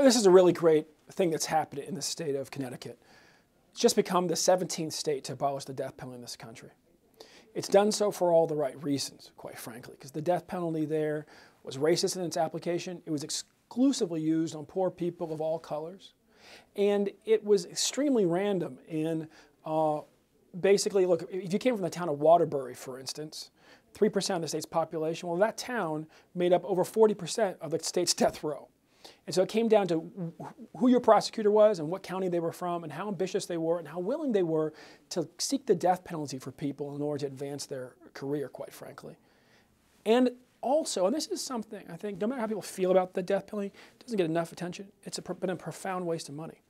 This is a really great thing that's happened in the state of Connecticut. It's just become the 17th state to abolish the death penalty in this country. It's done so for all the right reasons, quite frankly, because the death penalty there was racist in its application. It was exclusively used on poor people of all colors. And it was extremely random in basically, look, if you came from the town of Waterbury, for instance, 3% of the state's population, well, that town made up over 40% of the state's death row. And so it came down to who your prosecutor was and what county they were from and how ambitious they were and how willing they were to seek the death penalty for people in order to advance their career, quite frankly. And also, and this is something I think, no matter how people feel about the death penalty, it doesn't get enough attention. It's been a profound waste of money.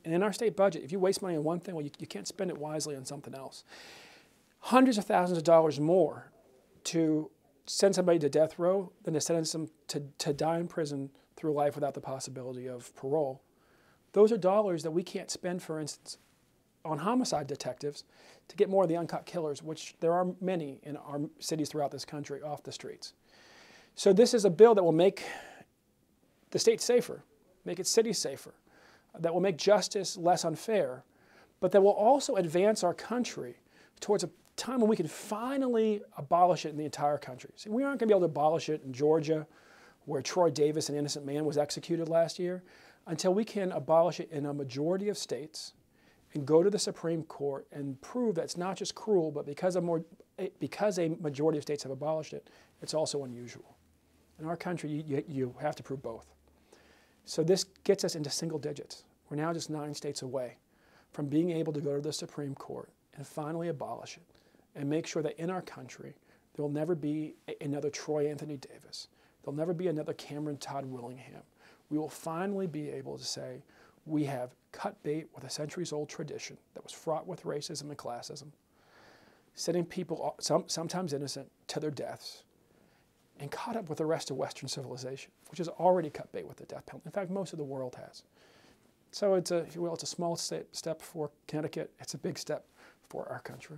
And in our state budget, if you waste money on one thing, well, you can't spend it wisely on something else. Hundreds of thousands of dollars more to send somebody to death row than to sentence them to die in prison through life without the possibility of parole. Those are dollars that we can't spend, for instance, on homicide detectives to get more of the uncut killers, which there are many in our cities throughout this country, off the streets. So this is a bill that will make the state safer, make its cities safer, that will make justice less unfair, but that will also advance our country towards a time when we can finally abolish it in the entire country. See, we aren't going to be able to abolish it in Georgia, where Troy Davis, an innocent man, was executed last year, until we can abolish it in a majority of states and go to the Supreme Court and prove that it's not just cruel, but because a majority of states have abolished it, it's also unusual. In our country, you have to prove both. So this gets us into single digits. We're now just 9 states away from being able to go to the Supreme Court and finally abolish it and make sure that in our country there will never be another Troy Anthony Davis. There'll never be another Cameron Todd Willingham. We will finally be able to say we have cut bait with a centuries-old tradition that was fraught with racism and classism, sending people, sometimes innocent, to their deaths, and caught up with the rest of Western civilization, which has already cut bait with the death penalty. In fact, most of the world has. So it's if you will, it's a small step for Connecticut. It's a big step for our country.